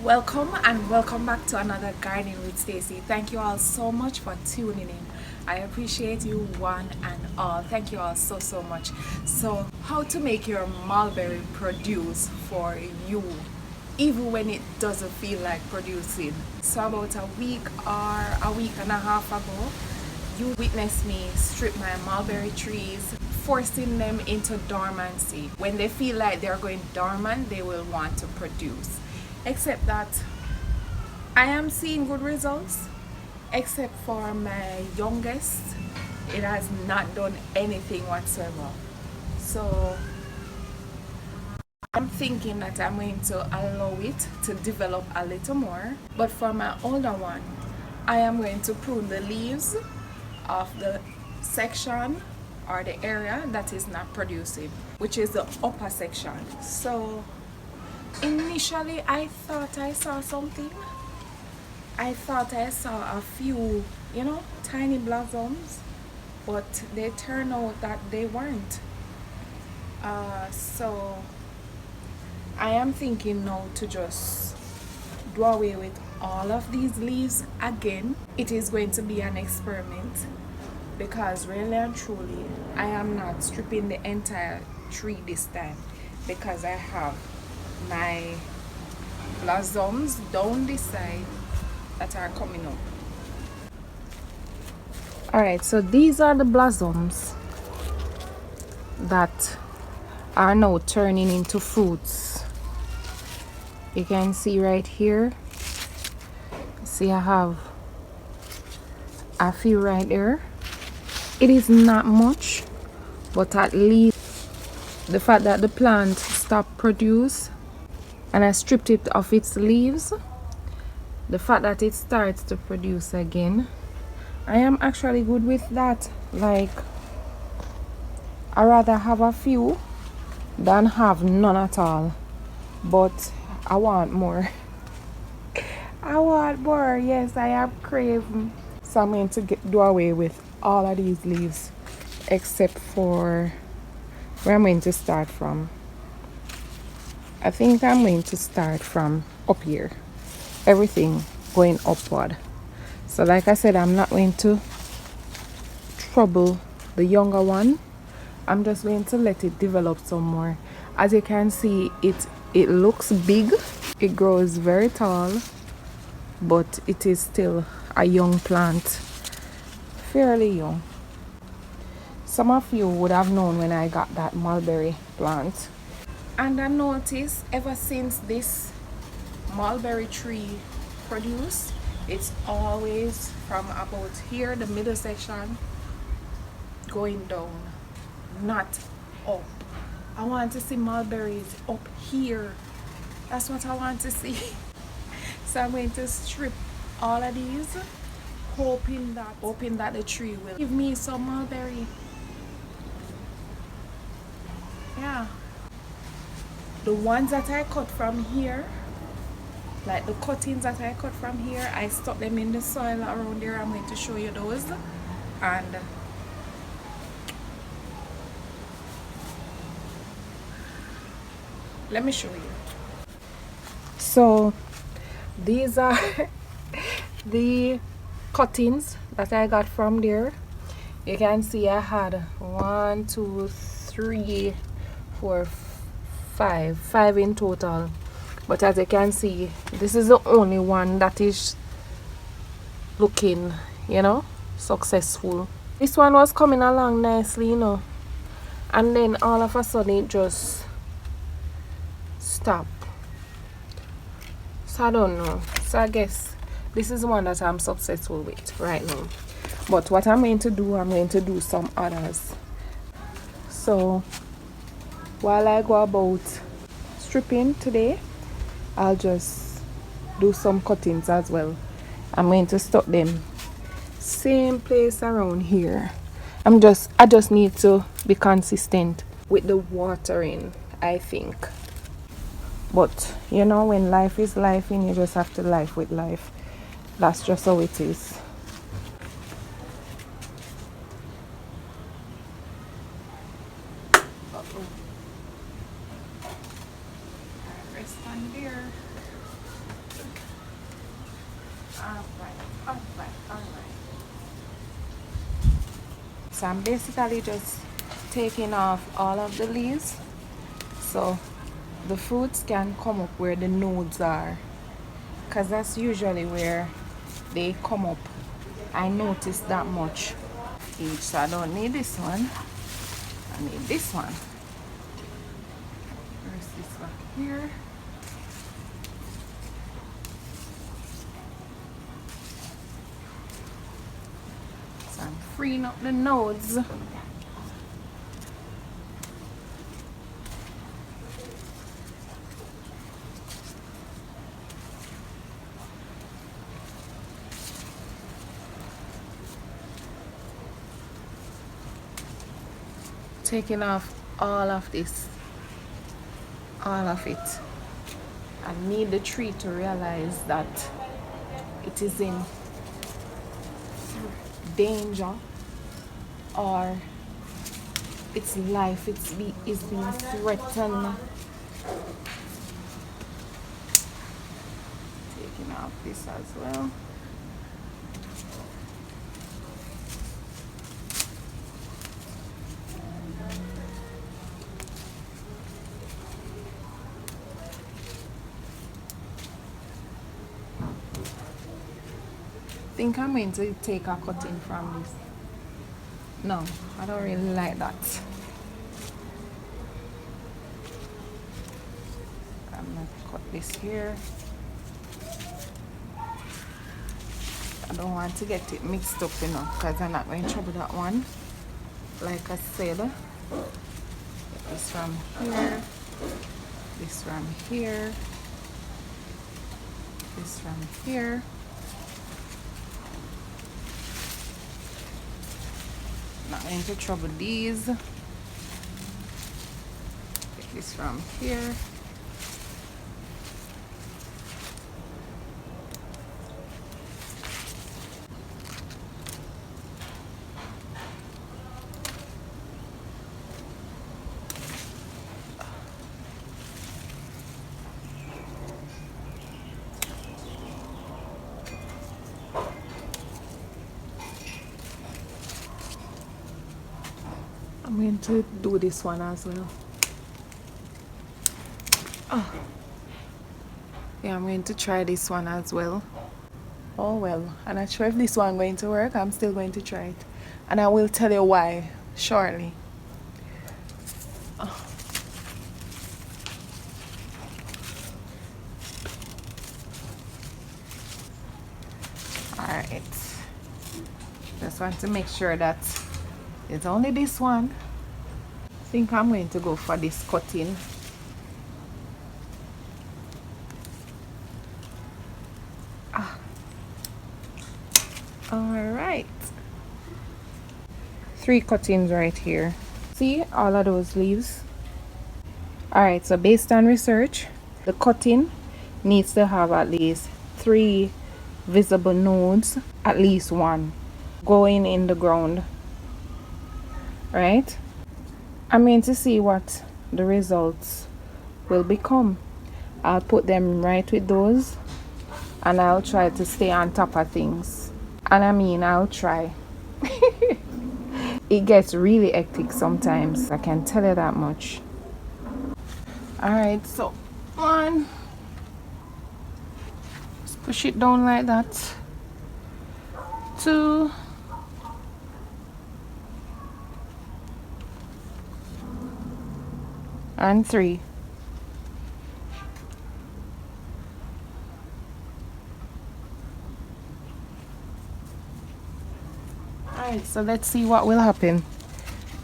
Welcome and welcome back to another Gardening with Stacey. Thank you all so much for tuning in. I appreciate you one and all. Thank you all so much. So, how to make your mulberry produce for you even when it doesn't feel like producing. So about a week or a week and a half ago, you witnessed me strip my mulberry trees, forcing them into dormancy. When they feel like they're going dormant, they will want to produce. Except that I am seeing good results, except for my youngest. It has not done anything whatsoever. So I'm thinking that I'm going to allow it to develop a little more. But for my older one, I am going to prune the leaves of the section or the area that is not producing, which is the upper section. So initially I thought I saw something. I thought I saw a few, tiny blossoms, but they turned out that they weren't. So I am thinking now to just do away with all of these leaves again. It is going to be an experiment because really and truly I am not stripping the entire tree this time because I have my blossoms down this side that are coming up. Alright, so these are the blossoms that are now turning into fruits. You can see right here. See, I have a few right there. It is not much, but at least the fact that the plant stopped produce and I stripped it of its leaves, the fact that it starts to produce again, I am actually good with that. Like, I rather have a few than have none at all, but I want more. I want more. Yes, I am craving. So I'm going to do away with all of these leaves except for where I'm going to start from. I think I'm going to start from up here. Everything going upward. So like I said, I'm not going to trouble the younger one. I'm just going to let it develop some more. As you can see, it looks big. It grows very tall, but it is still a young plant. Fairly young. Some of you would have known when I got that mulberry plant. And I noticed ever since this mulberry tree produced, it's always from about here, the middle section, going down, not up. I want to see mulberries up here. That's what I want to see. So I'm going to strip all of these, hoping that the tree will give me some mulberry. Yeah. The ones that I cut from here, like the cuttings that I cut from here, I stuck them in the soil around there. I'm going to show you those. And let me show you. So these are the cuttings that I got from there. You can see I had 1, 2, 3, 4, 5 in total. But as you can see, this is the only one that is looking, successful. This one was coming along nicely, and then all of a sudden it just stopped. So I don't know. So I guess this is the one that I'm successful with right now. But what I'm going to do some others. So while I go about stripping today, I'll just do some cuttings as well. I'm going to stop them same place around here. I just need to be consistent with the watering, I think. But when life is life, and you just have to life with life. That's just how it is. Rest on there. Alright. So I'm basically just taking off all of the leaves so the fruits can come up where the nodes are, because that's usually where they come up. I noticed that much. Each, so I don't need this one. I need this one. Where's this one here? So I'm freeing up the nodes. Taking off all of this, all of it. I need the tree to realize that it is in danger, or its life is being threatened. Taking off this as well. I think I'm going to take a cutting from this. No, I don't really like that. I'm going to cut this here. I don't want to get it mixed up enough because I'm not going to trouble that one. Like I said, get this from here, this from here, this from here. Not going to trouble these. Get this from here. I'm going to do this one as well. Oh. Yeah, I'm going to try this one as well. Oh well, I'm not sure if this one going to work. I'm still going to try it. And I will tell you why shortly. Oh. Alright. Just want to make sure that it's only this one. I think I'm going to go for this cutting. Alright. 3 cuttings right here. See all of those leaves? Alright, so based on research, the cutting needs to have at least 3 visible nodes, at least 1 going in the ground. Right? I'm going to see what the results will become. I'll put them right with those and I'll try to stay on top of things. And I mean, I'll try. It gets really hectic sometimes, I can tell you that much. Alright, so 1, just push it down like that. 2, and 3. Alright, so let's see what will happen.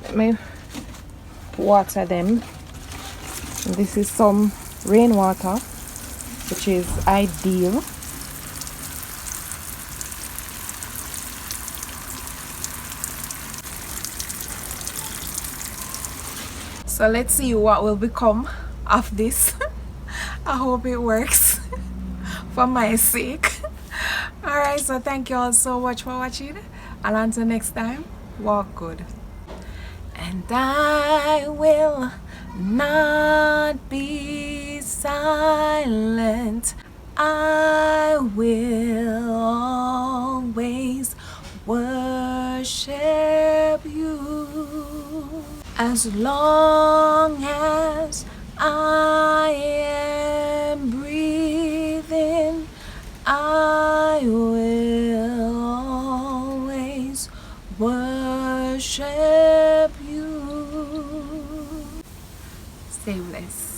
Let me water them. This is some rainwater, which is ideal. So let's see what will become of this. I hope it works for my sake. Alright, so thank you all so much for watching, and until next time, walk good. And I will not be silent. I will always worship you. As long as I am breathing, I will always worship you. Stay blessed.